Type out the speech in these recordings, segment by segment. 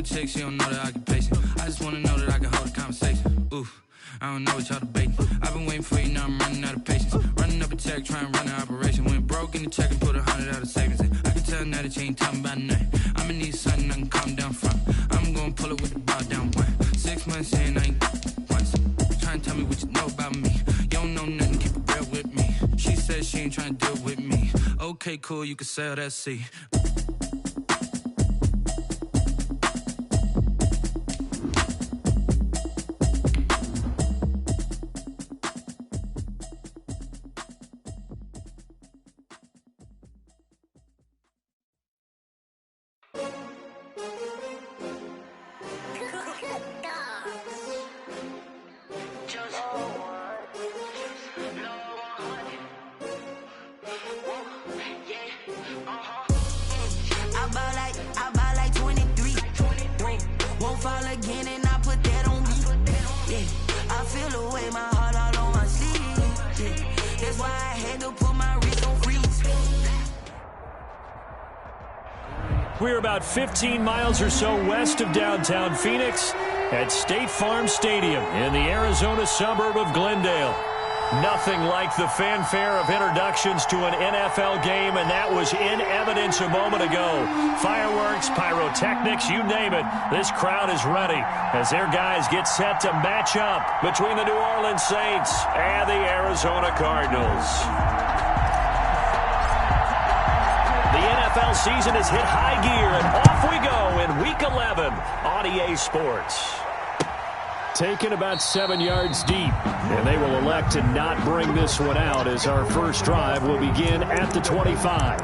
little chick, she don't know the occupation. I just wanna know that I can hold a conversation. Oof, I don't know what y'all debating. I've been waiting for you, now I'm running out of patience. Running up a check, trying to run an operation. Went broke in the check and put 100 out of savings in. I can tell now that you ain't talking about nothing. I'ma need something I can calm down from. I'm gonna pull it with the bow down one. 6 months in, I ain't once. Trying to tell me what you know about me. You don't know nothing, keep it real with me. She said she ain't trying to deal with me. Okay, cool, you can sell that seat. We're about 15 miles or so west of downtown Phoenix at State Farm Stadium in the Arizona suburb of Glendale. Nothing like the fanfare of introductions to an NFL game, and that was in evidence a moment ago. Fireworks, pyrotechnics, you name it. This crowd is ready as their guys get set to match up between the New Orleans Saints and the Arizona Cardinals. The NFL season has hit high gear, and off we go in Week 11 on EA Sports. Taken about 7 yards deep, and they will elect to not bring this one out as our first drive will begin at the 25.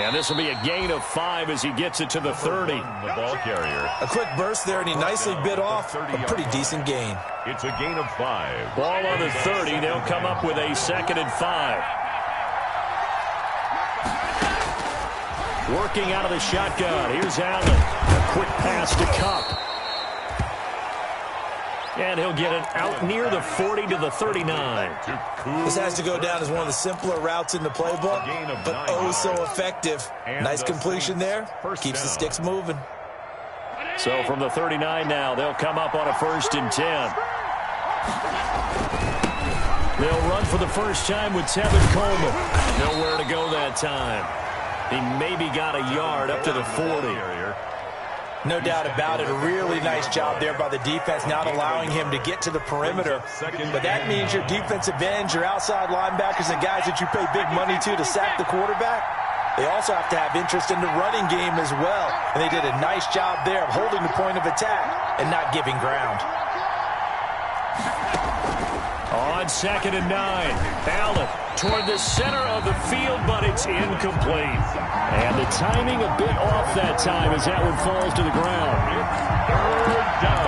And this will be a gain of 5 as he gets it to the 30. The ball carrier. A quick burst there, and he nicely bit off a pretty decent gain. It's a gain of 5. Ball on the 30. They'll come up with a 2nd and 5. Working out of the shotgun. Here's Allen. A quick pass to Cup. And he'll get it out near the 40 to the 39. This has to go down as one of the simpler routes in the playbook, but oh so effective. Nice completion there. Keeps the sticks moving. So from the 39 now, they'll come up on a 1st and 10. They'll run for the first time with Tevin Coleman. Nowhere to go that time. He maybe got a yard up to the 40. No doubt about it. A really nice job there by the defense, not allowing him to get to the perimeter. But that means your defensive ends, your outside linebackers, and guys that you pay big money to sack the quarterback, they also have to have interest in the running game as well. And they did a nice job there of holding the point of attack and not giving ground. On 2nd and 9, Allen toward the center of the field, but it's incomplete. And the timing a bit off that time as that one falls to the ground. Third down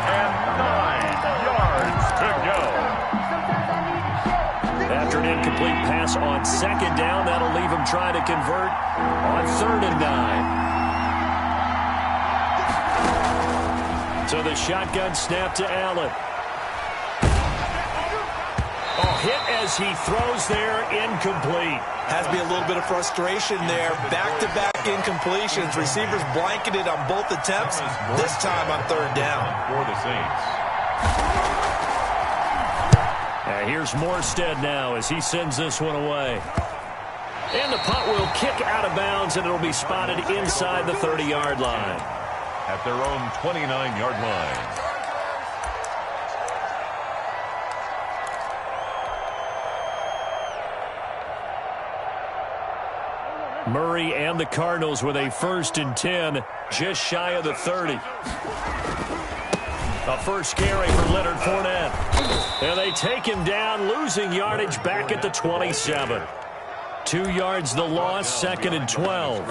and 9 yards to go. After an incomplete pass on 2nd down, that'll leave him trying to convert on 3rd and 9. So the shotgun snap to Allen. Hit as he throws there, incomplete. Has to be a little bit of frustration there. Back-to-back incompletions. Receivers blanketed on both attempts, this time on 3rd down. For the Saints. Here's Morstead now as he sends this one away. And the punt will kick out of bounds, and it'll be spotted inside the 30-yard line. At their own 29-yard line. Murray and the Cardinals with a 1st and 10, just shy of the 30. A first carry for Leonard Fournette. And they take him down, losing yardage back at the 27. 2 yards the loss, 2nd and 12.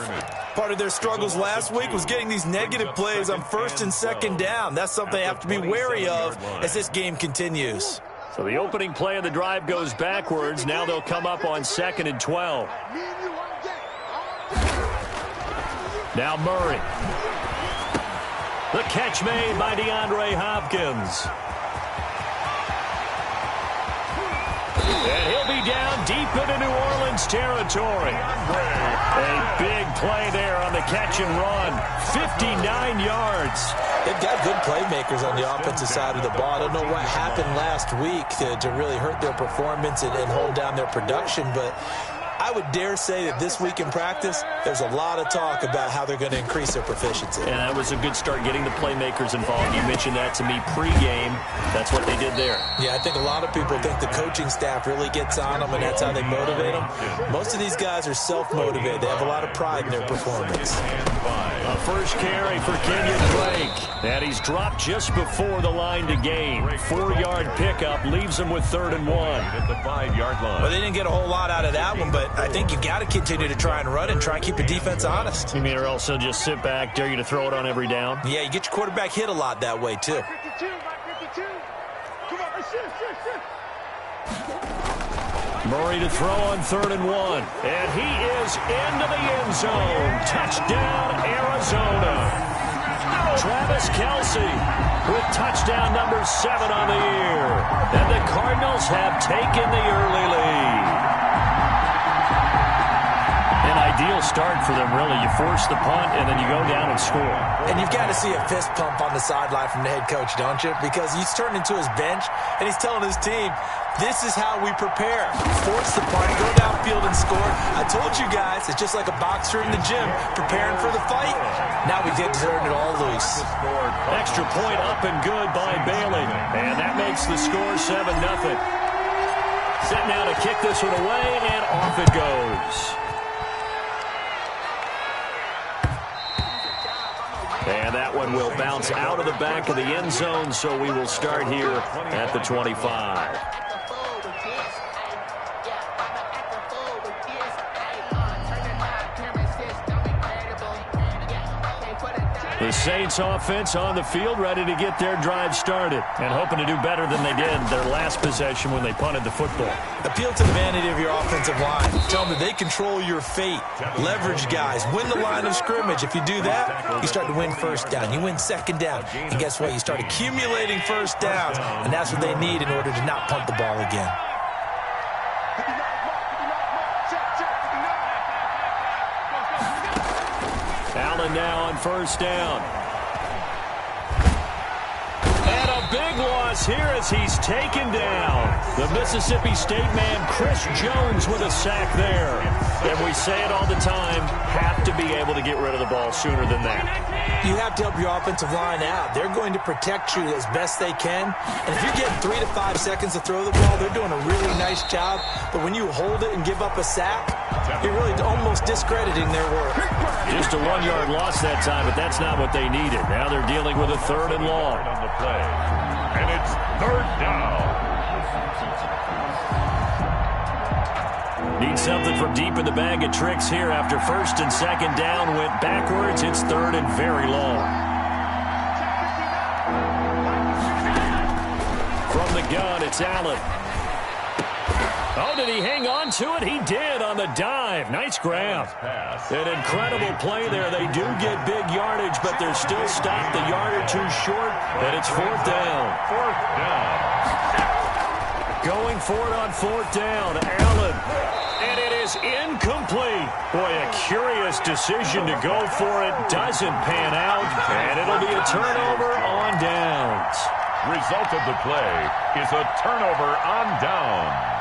Part of their struggles last week was getting these negative plays on 1st and 2nd down. That's something they have to be wary of as this game continues. So the opening play of the drive goes backwards. Now they'll come up on 2nd and 12. Now Murray. The catch made by DeAndre Hopkins. And he'll be down deep into New Orleans territory. A big play there on the catch and run. 59 yards. They've got good playmakers on the offensive side of the ball. I don't know what happened last week to really hurt their performance and hold down their production, but I would dare say that this week in practice, there's a lot of talk about how they're going to increase their proficiency. And that was a good start getting the playmakers involved. You mentioned that to me pregame. That's what they did there. Yeah, I think a lot of people think the coaching staff really gets on them, and that's how they motivate them. Most of these guys are self-motivated. They have a lot of pride in their performance. A first carry for Kenyon Drake. And he's dropped just before the line to gain. 4-yard pickup leaves him with 3rd and 1. At the 5-yard line. Well, they didn't get a whole lot out of that one, but I think you got to continue to try and run and try and keep the defense honest. You mean or else he'll just sit back, dare you to throw it on every down? Yeah, you get your quarterback hit a lot that way, too. 52, 52. Come on, shoot. Murray to throw on 3rd and 1. And he is into the end zone. Touchdown, Arizona. Travis Kelce with touchdown number 7 on the year. And the Cardinals have taken the early lead. An ideal start for them, really. You force the punt, and then you go down and score. And you've got to see a fist pump on the sideline from the head coach, don't you? Because he's turned into his bench, and he's telling his team, this is how we prepare. Force the punt, go downfield and score. I told you guys, it's just like a boxer in the gym preparing for the fight. Now we get to turn it all loose. Extra point up and good by Bailey. And that makes the score 7-0. Set now to kick this one away, and off it goes. And that one will bounce out of the back of the end zone, so we will start here at the 25. The Saints offense on the field, ready to get their drive started and hoping to do better than they did their last possession when they punted the football. Appeal to the vanity of your offensive line. Tell them that they control your fate. Leverage guys. Win the line of scrimmage. If you do that, you start to win first down. You win second down. And guess what? You start accumulating first downs. And that's what they need in order to not punt the ball again. Allen now on first down. And a big loss here as he's taken down. The Mississippi State man, Chris Jones, with a sack there. And we say it all the time, have to be able to get rid of the ball sooner than that. You have to help your offensive line out. They're going to protect you as best they can. And if you're getting 3 to 5 seconds to throw the ball, they're doing a really nice job. But when you hold it and give up a sack, you're really almost discrediting their work. Just a 1-yard loss that time, but that's not what they needed. Now they're dealing with a 3rd and long. On the play. And it's 3rd down. Need something from deep in the bag of tricks here after 1st and 2nd down went backwards. It's 3rd and very long. From the gun, it's Allen. Oh, did he hang on to it? He did on the dive. Nice grab. An incredible play there. They do get big yardage, but they're still stopped a yard or two short, and it's 4th down. 4th down. Going for it on 4th down. Allen. And it is incomplete. Boy, a curious decision to go for it. Doesn't pan out, and it'll be a turnover on downs. Result of the play is a turnover on downs.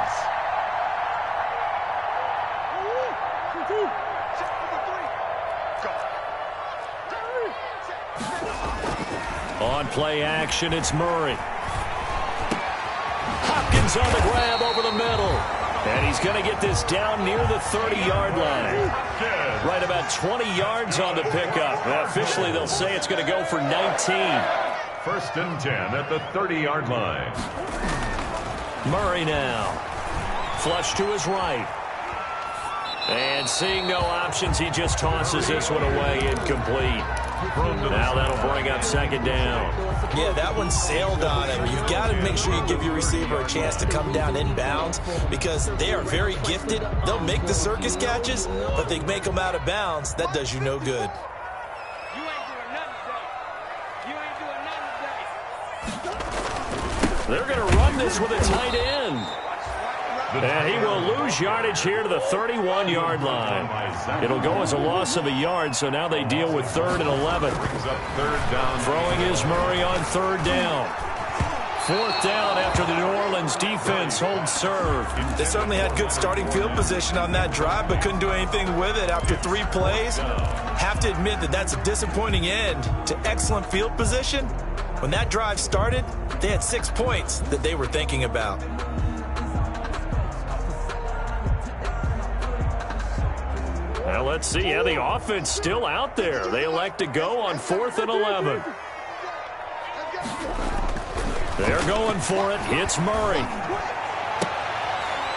On play action, it's Murray. Hopkins on the grab over the middle. And he's going to get this down near the 30-yard line. Right about 20 yards on the pickup. Well, officially, they'll say it's going to go for 19. 1st and 10 at the 30-yard line. Murray now. Flush to his right. And seeing no options, he just tosses this one away, incomplete. Now that'll bring up 2nd down. Yeah, that one sailed on him. You've got to make sure you give your receiver a chance to come down inbounds because they are very gifted. They'll make the circus catches, but they make them out of bounds. That does you no good. They're going to run this with a tight end. And he will lose yardage here to the 31-yard line. It'll go as a loss of a yard, so now they deal with 3rd and 11. Throwing is Murray on 3rd down. 4th down after the New Orleans defense holds serve. They certainly had good starting field position on that drive, but couldn't do anything with it after 3 plays. Have to admit that that's a disappointing end to excellent field position. When that drive started, they had 6 points that they were thinking about. Well, let's see. Yeah, the offense still out there. They elect to go on 4th and 11. They're going for it. It's Murray.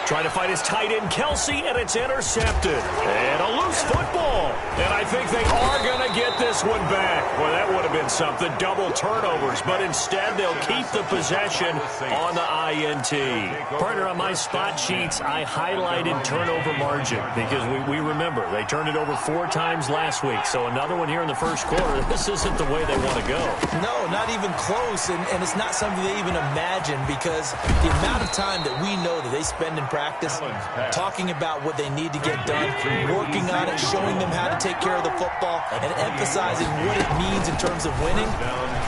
Trying to find his tight end, Kelsey, and it's intercepted. And a loose football. And I think they are going to get this one back. Well, that would have been something. Double turnovers. But instead, they'll keep the possession on the INT. Partner, on my spot sheets, I highlighted turnover margin because we remember they turned it over 4 times last week. So another one here in the first quarter. This isn't the way they want to go. No, not even close. And it's not something they even imagine because the amount of time that we know that they spend in practice, talking about what they need to get done, working on it, showing them how to take care of the football, and emphasizing what it means in terms of winning.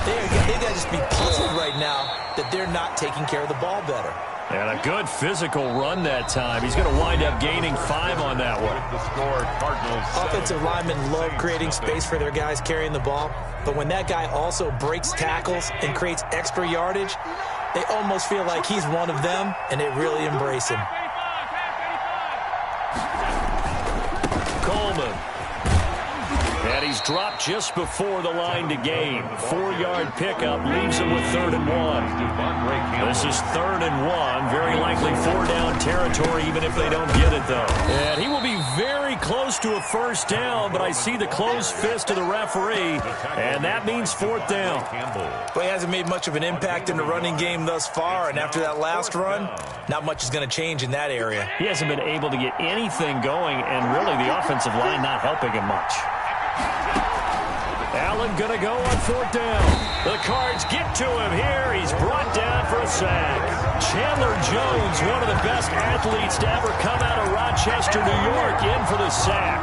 They got to just be puzzled right now that they're not taking care of the ball better. And a good physical run that time. He's going to wind up gaining 5 on that one. Offensive linemen love creating space for their guys carrying the ball, but when that guy also breaks tackles and creates extra yardage, they almost feel like he's one of them, and they really embrace him. Coleman. And he's dropped just before the line to gain. 4-yard pickup leaves him with 3rd and 1. This is 3rd and 1. Very likely 4-down territory, even if they don't get it, though. And he will be very close to a 1st down, but I see the closed fist of the referee, and that means 4th down. But he hasn't made much of an impact in the running game thus far, and after that last run, not much is going to change in that area. He hasn't been able to get anything going, and really the offensive line not helping him much. Allen going to go on 4th down. The Cards get to him here. He's brought down for a sack. Chandler Jones, one of the best athletes to ever come out of Rochester, New York, in for the sack.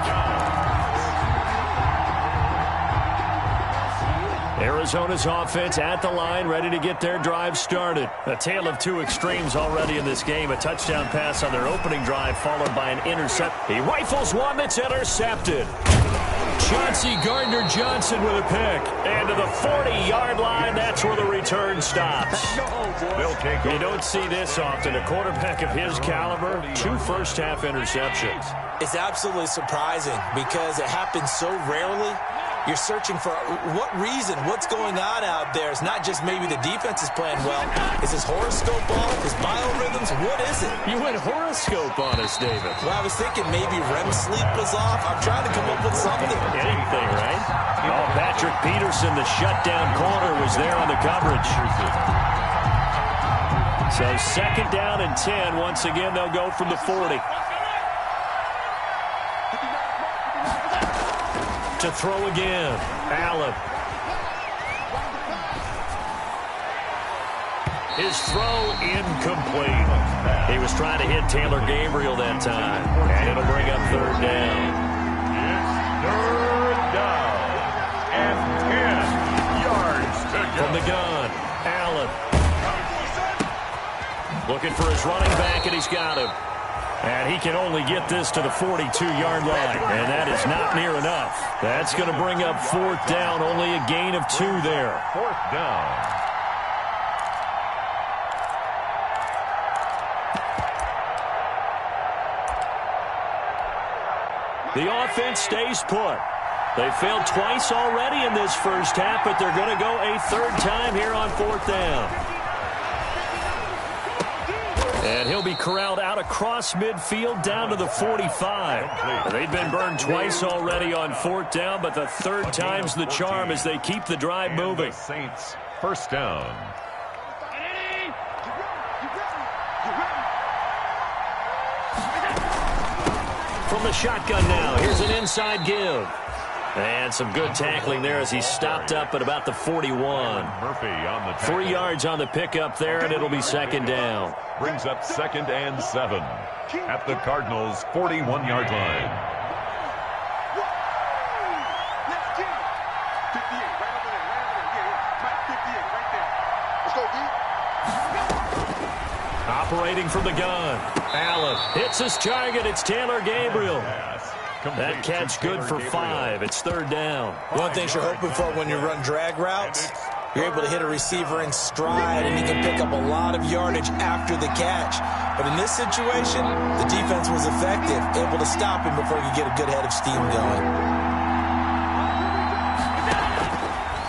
Arizona's offense at the line, ready to get their drive started. A tale of 2 extremes already in this game. A touchdown pass on their opening drive, followed by an intercept. He rifles one that's intercepted. Chauncey Gardner-Johnson with a pick. And to the 40-yard line, that's where the return stops. You don't see this often. A quarterback of his caliber, 2 first-half interceptions. It's absolutely surprising because it happens so rarely. You're searching for what reason, what's going on out there. It's not just maybe the defense is playing well. Is his horoscope off? His biorhythms? What is it? You went horoscope on us, David. Well, I was thinking maybe REM sleep was off. I'm trying to come up with something. Anything, right? Oh, Patrick Peterson, the shutdown corner, was there on the coverage. So 2nd down and 10. Once again, they'll go from the 40. To throw again, Allen. His throw incomplete. He was trying to hit Taylor Gabriel that time. And it'll bring up 3rd down. It's 3rd down and 10 yards to go. From the gun, Allen. Looking for his running back, and he's got him. And he can only get this to the 42-yard line, and that is not near enough. That's going to bring up 4th down, only a gain of 2 there. 4th down. The offense stays put. They failed twice already in this first half, but they're going to go a 3rd time here on 4th down. And he'll be corralled out across midfield down to the 45. They've been burned twice already on 4th down, but the 3rd time's the charm as they keep the drive moving. Saints 1st down. From the shotgun now, here's an inside give. And some good tackling there as he stopped up at about the 41. Murphy on the 3 yards on the pickup there, and it'll be second down. Brings up 2nd and 7 at the Cardinals' 41-yard line. Let's get it. 58, right over there, right over there. Yeah. Mike, 58, right there. Let's go, D. Operating from the gun. Allen hits his target. It's Taylor Gabriel. That catch good for 5. It's 3rd down. One thing you're hoping for when you run drag routes, you're able to hit a receiver in stride, and he can pick up a lot of yardage after the catch. But in this situation, the defense was effective, able to stop him before he could get a good head of steam going.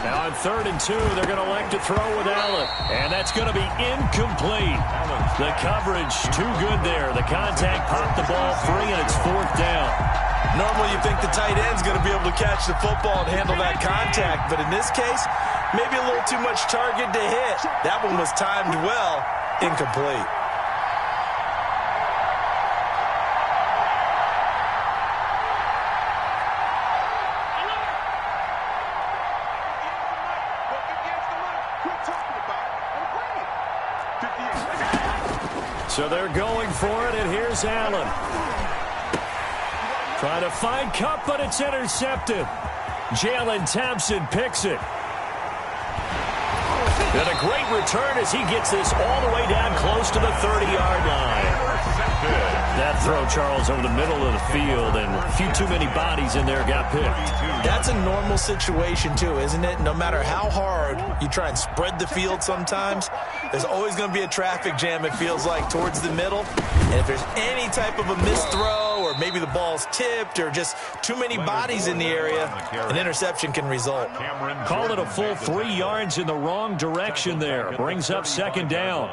Now on 3rd and 2, they're going to elect to throw with Allen. And that's going to be incomplete. The coverage too good there. The contact popped the ball free, and it's 4th down. Normally you think the tight end's going to be able to catch the football and handle that contact, but in this case, maybe a little too much target to hit. That one was timed well, incomplete. So they're going for it, and here's Allen. Trying to find Cup, but it's intercepted. Jalen Thompson picks it. And a great return as he gets this all the way down close to the 30-yard line. That throw, Charles, over the middle of the field, and a few too many bodies in there got picked. That's a normal situation, too, isn't it? No matter how hard you try and spread the field sometimes, there's always going to be a traffic jam, it feels like, towards the middle. And if there's any type of a missed throw, or maybe the ball's tipped, or just too many bodies in the area, an interception can result. Call it a full 3 yards in the wrong direction there. Brings up 2nd down.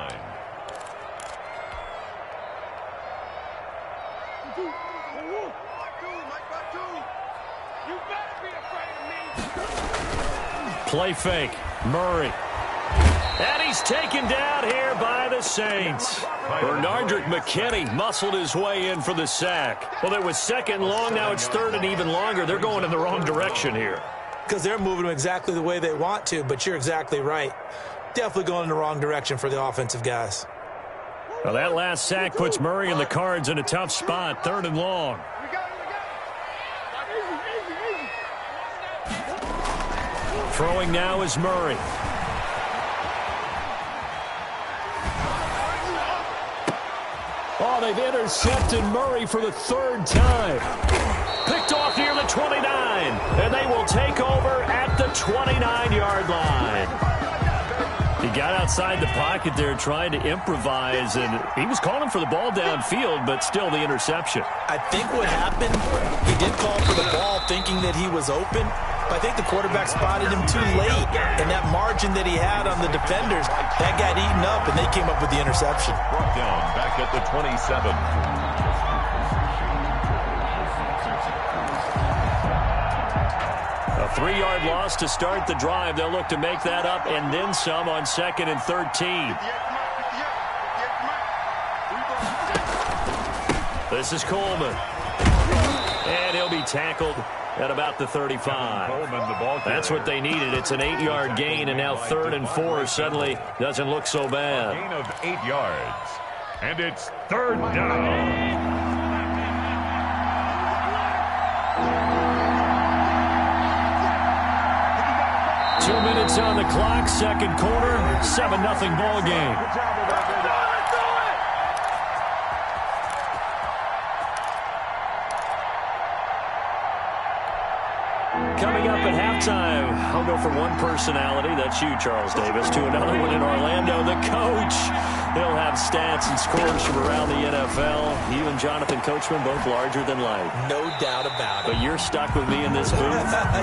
Play fake. Murray. And he's taken down here by the Saints. Bernardrick McKinney muscled his way in for the sack. Well, it was 2nd long. Now it's 3rd and even longer. They're going in the wrong direction here. Because they're moving them exactly the way they want to, but you're exactly right. Definitely going in the wrong direction for the offensive guys. Well, that last sack puts Murray and the Cards in a tough spot. 3rd and long. Throwing now is Murray. Oh, they've intercepted Murray for the 3rd time. Picked off near the 29, and they will take over at the 29-yard line. He got outside the pocket there trying to improvise, and he was calling for the ball downfield, but still the interception. I think what happened, he did call for the ball thinking that he was open, but I think the quarterback spotted him too late, and that margin that he had on the defenders, that got eaten up, and they came up with the interception. Brought down back at the 27. A 3-yard loss to start the drive. They'll look to make that up and then some on 2nd and 13. This is Coleman. And he'll be tackled at about the 35. That's what they needed. It's an 8-yard gain, and now 3rd and 4 suddenly doesn't look so bad. Gain of 8 yards. And it's 3rd down. Two minutes on the clock, 2nd quarter, 7-0 ball game. Coming up at halftime, I'll go from one personality, that's you, Charles Davis, to another one in Orlando, the coach. He'll have stats and scores from around the NFL. You and Jonathan Coachman, both larger than life. No doubt about it. But you're stuck with me in this booth.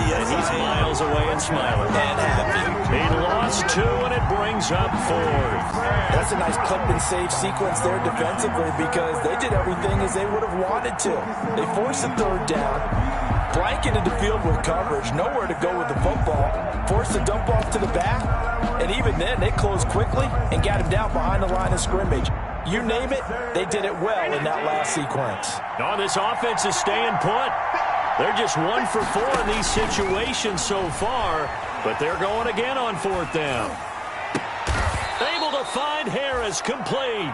Yes, and he's miles away and smiling. And happy. He lost 2, and it brings up 4th. That's a nice clip and save sequence there defensively because they did everything as they would have wanted to. They forced the 3rd down, blanketed the field with coverage, nowhere to go with the football, forced a dump off to the back, and even then they closed quickly and got him down behind the line of scrimmage. You name it, they did it well in that last sequence. No, this offense is staying put. They're just 1 for 4 in these situations so far, but they're going again on 4th down. Able to find Harris, complete.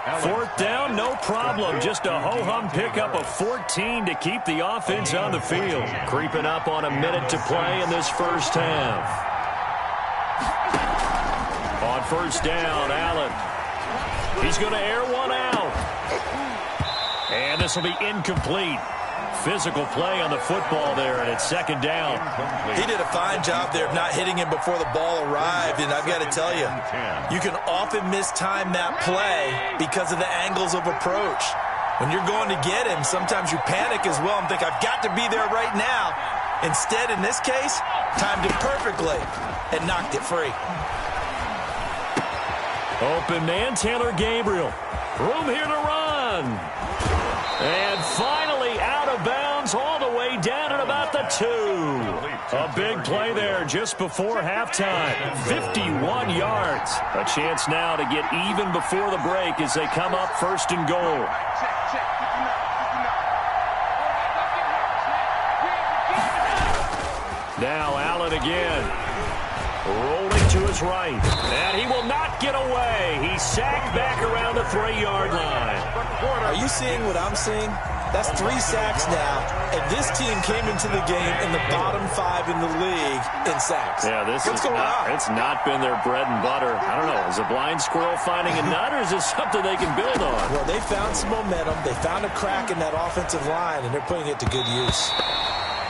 4th down, no problem. Just a ho-hum pickup of 14 to keep the offense on the field. Creeping up on a minute to play in this first half. On 1st down, Allen. He's going to air one out. And this will be incomplete. Physical play on the football there, and it's 2nd down. He did a fine job there of not hitting him before the ball arrived, and I've got to tell you, you can often mistime that play because of the angles of approach. When you're going to get him, sometimes you panic as well and think, I've got to be there right now. Instead, in this case, timed it perfectly and knocked it free. Open man, Taylor Gabriel. Room here to run. And finally out of bounds all the way down at about the 2. A big play there just before halftime. 51 yards. A chance now to get even before the break as they come up 1st and goal. Now Allen again. Rolling to his right. And he will not get away. He's sacked back around the 3-yard line. Are you seeing what I'm seeing? That's 3 sacks now, and this team came into the game in the bottom 5 in the league in sacks. Yeah, it's not been their bread and butter. I don't know, is a blind squirrel finding a nut, or is this something they can build on? Well, they found some momentum. They found a crack in that offensive line, and they're putting it to good use.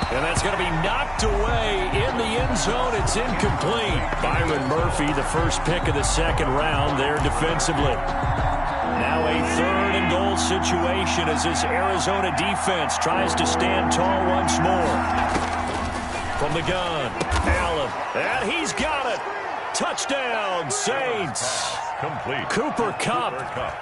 And that's going to be knocked away in the end zone. It's incomplete. Byron Murphy, the first pick of the 2nd round there defensively. Now a 3rd and goal situation as this Arizona defense tries to stand tall once more. From the gun, Allen. And he's got it. Touchdown, Saints. Complete. Cooper Kupp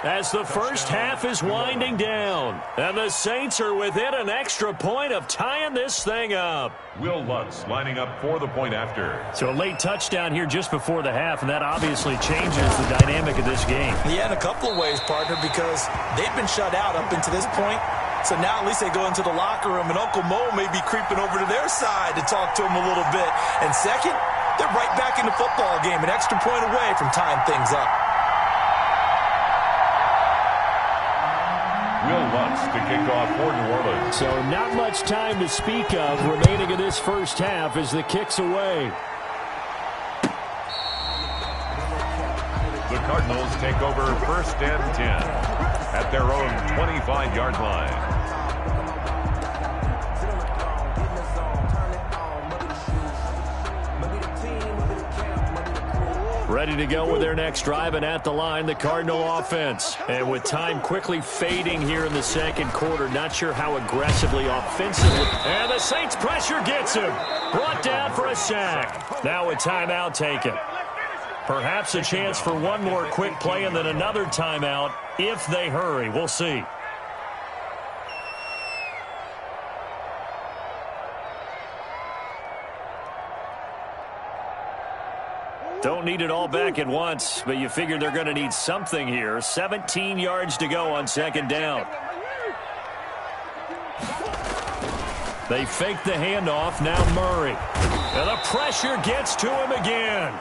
as the first half is winding down. And the Saints are within an extra point of tying this thing up. Will Lutz lining up for the point after. So a late touchdown here just before the half, and that obviously changes the dynamic of this game. Yeah, in a couple of ways, partner, because they've been shut out up until this point. So now at least they go into the locker room, and Uncle Mo may be creeping over to their side to talk to him a little bit. And second, they're right back in the football game, an extra point away from tying things up. Will Lutz to kick off for New Orleans. So not much time to speak of remaining in this first half as the kick's away. The Cardinals take over 1st and 10 at their own 25-yard line. Ready to go with their next drive, and at the line, the Cardinal offense. And with time quickly fading here in the 2nd quarter, not sure how aggressively offensively. And the Saints pressure gets him. Brought down for a sack. Now a timeout taken. Perhaps a chance for one more quick play and then another timeout if they hurry. We'll see. Don't need it all back at once, but you figure they're going to need something here. 17 yards to go on 2nd down. They fake the handoff. Now Murray. And the pressure gets to him again.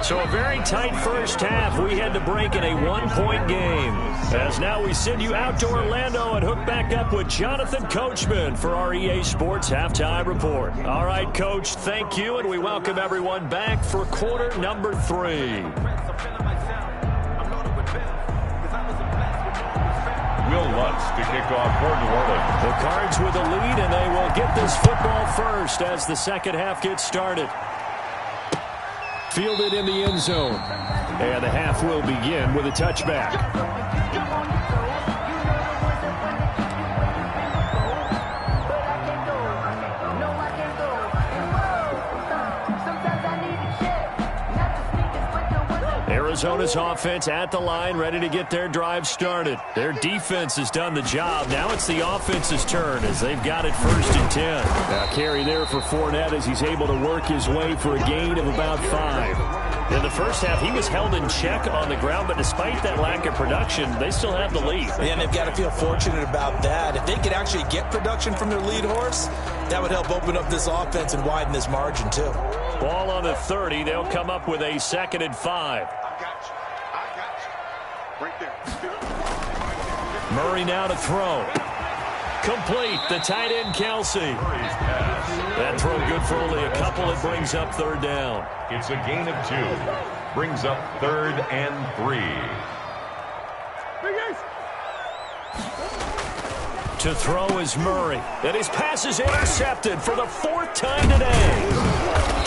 So a very tight first half. We had to break in a 1-point game. As now we send you out to Orlando and hook back up with Jonathan Coachman for our EA Sports Halftime Report. All right, Coach, thank you, and we welcome everyone back for quarter number 3. Will Lutz to kick off for New Orleans. The Cards with a lead, and they will get this football first as the second half gets started. Fielded in the end zone. And the half will begin with a touchback. Arizona's offense at the line, ready to get their drive started. Their defense has done the job. Now it's the offense's turn as they've got it 1st and 10. Now carry there for Fournette as he's able to work his way for a gain of about 5. In the first half, he was held in check on the ground, but despite that lack of production, they still have the lead. And they've got to feel fortunate about that. If they could actually get production from their lead horse, that would help open up this offense and widen this margin, too. Ball on the 30. They'll come up with a 2nd and 5. I got you. Right there. Murray now to throw. Complete. The tight end, Kelsey. That throw good for only a couple. It brings up 3rd down. It's a gain of 2. Brings up 3rd and 3. To throw is Murray. And his pass is intercepted for the 4th time today.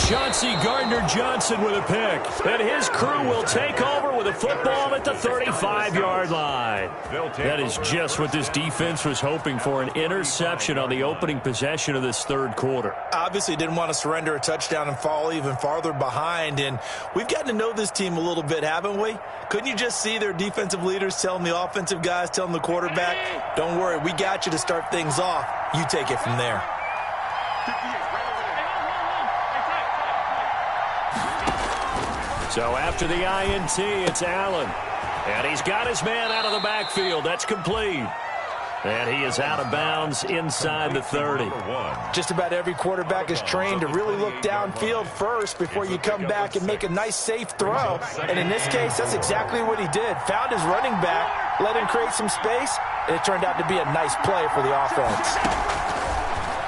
Chauncey Gardner-Johnson with a pick. And his crew will take over with a football at the 35-yard line. That is just what this defense was hoping for, an interception on the opening possession of this 3rd quarter. Obviously didn't want to surrender a touchdown and fall even farther behind. And we've gotten to know this team a little bit, haven't we? Couldn't you just see their defensive leaders telling the offensive guys, telling the quarterback, don't worry, we got you to start things off. You take it from there. So after the INT, it's Allen. And he's got his man out of the backfield. That's complete. And he is out of bounds inside the 30. Just about every quarterback is trained to really look downfield first before you come back and make a nice, safe throw. And in this case, that's exactly what he did. Found his running back, let him create some space, and it turned out to be a nice play for the offense.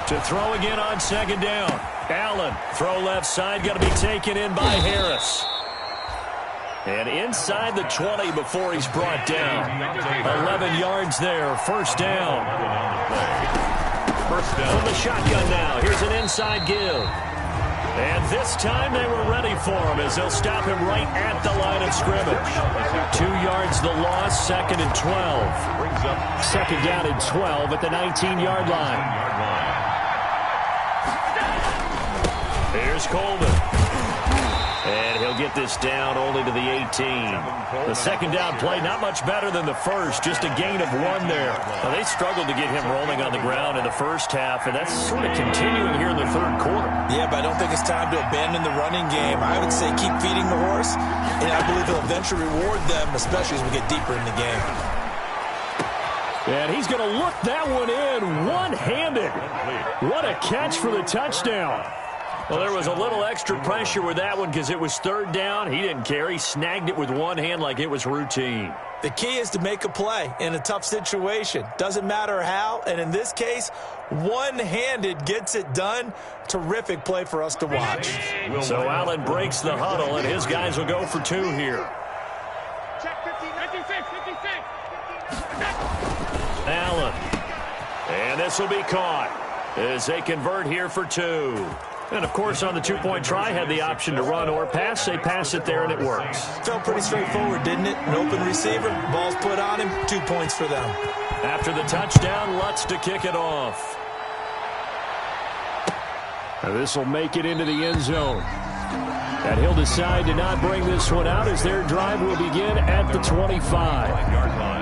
To throw again on 2nd down. Allen, throw left side, got to be taken in by Harris. And inside the 20 before he's brought down. 11 yards there, 1st down. From the shotgun now, here's an inside give. And this time they were ready for him as they'll stop him right at the line of scrimmage. 2 yards the loss, 2nd and 12. 2nd down and 12 at the 19-yard line. Here's Coleman. And he'll get this down only to the 18. The 2nd down play, not much better than the first, just a gain of 1 there. Now, they struggled to get him rolling on the ground in the first half, and that's sort of continuing here in the 3rd quarter. Yeah, but I don't think it's time to abandon the running game. I would say keep feeding the horse, and I believe he'll eventually reward them, especially as we get deeper in the game. And he's going to look that one in one-handed. What a catch for the touchdown. Well, there was a little extra pressure with that one because it was 3rd down. He didn't care. He snagged it with one hand like it was routine. The key is to make a play in a tough situation. Doesn't matter how, and in this case, one-handed gets it done. Terrific play for us to watch. So Allen breaks the huddle, and his guys will go for 2 here. Allen. And this will be caught as they convert here for 2. And, of course, on the 2-point try, had the option to run or pass. They pass it there, and it works. Felt pretty straightforward, didn't it? An open receiver, ball's put on him, 2 points for them. After the touchdown, Lutz to kick it off. This will make it into the end zone. And he'll decide to not bring this one out as their drive will begin at the 25-yard line.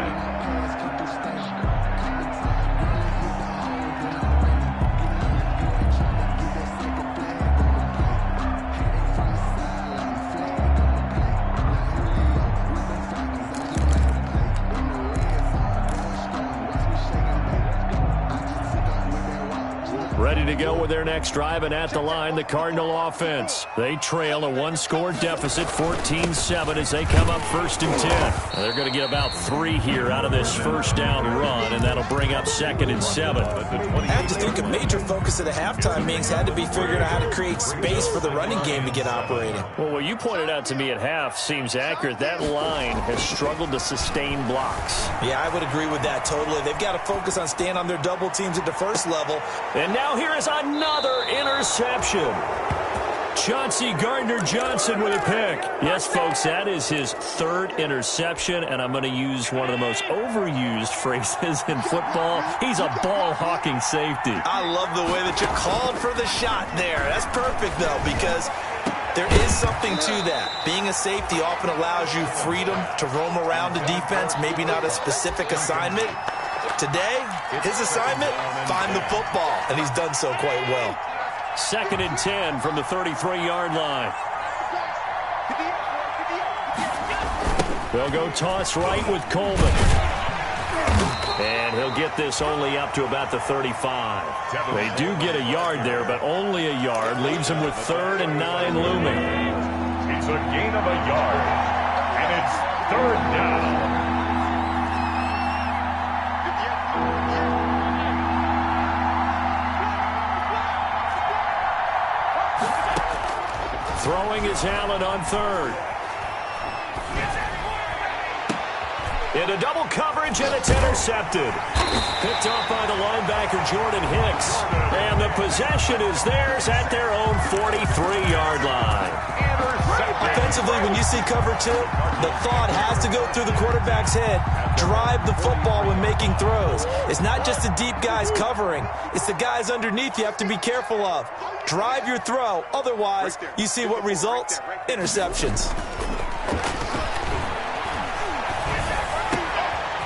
Ready to go with their next drive, and at the line, the Cardinal offense. They trail a 1-score deficit, 14-7, as they come up 1st and 10. Now they're going to get about 3 here out of this 1st down run, and that'll bring up 2nd and 7. I have to think a major focus of the halftime meetings had to be figuring out how to create space for the running game to get operating. Well, what you pointed out to me at half seems accurate. That line has struggled to sustain blocks. Yeah, I would agree with that totally. They've got to focus on staying on their double teams at the first level. And now here is another interception. Chauncey Gardner-Johnson with a pick. Yes, folks, that is his 3rd interception, and I'm going to use one of the most overused phrases in football. He's a ball-hawking safety. I love the way that you called for the shot there. That's perfect, though, because there is something to that. Being a safety often allows you freedom to roam around the defense, maybe not a specific assignment. Today, his assignment, find the football, and he's done so quite well. 2nd and 10 from the 33-yard line. They'll go toss right with Coleman. And he'll get this only up to about the 35. They do get a yard there, but only a yard. Leaves them with 3rd and 9 looming. It's a gain of a yard, and it's 3rd down. Throwing is Allen on 3rd. Into double coverage, and it's intercepted. Picked off by the linebacker, Jordan Hicks. And the possession is theirs at their own 43-yard line. Offensively, when you see cover 2, the thought has to go through the quarterback's head. Drive the football when making throws. It's not just the deep guys covering. It's the guys underneath you have to be careful of. Drive your throw. Otherwise, you see what results? Interceptions.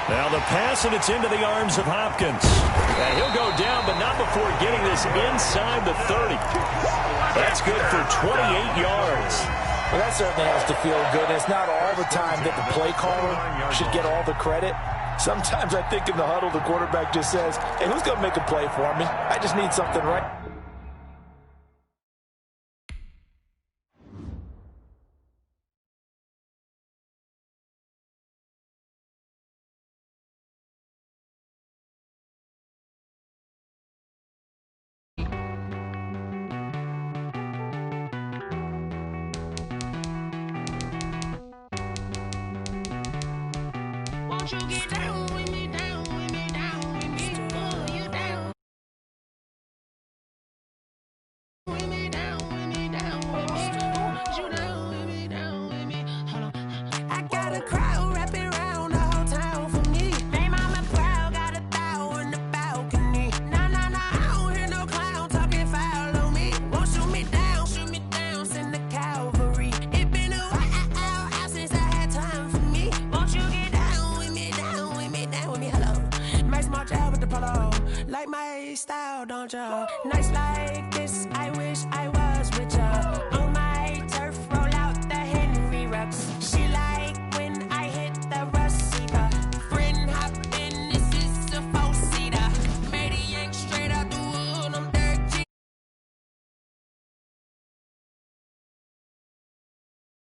Now the pass, and it's into the arms of Hopkins. And he'll go down, but not before getting this inside the 30. That's good for 28 yards. Well, that certainly has to feel good. It's not all the time that the play caller should get all the credit. Sometimes I think in the huddle, the quarterback just says, hey, who's going to make a play for me? I just need something right. You get down with me, down with me, down with me, pull you down. With me, down with me, down with me, you down with me, down with me. Hold on. I got a crowd wrapping around the whole town for me. They mama proud, got a thou on the balcony. Nah, nah, nah, I don't hear no clown talking foul on me. Won't shoot me down, send the cavalry. It been a while since I had time for me. Won't you get down with me, hello. Nice march out with the polo. Like my style, don't you? Nice like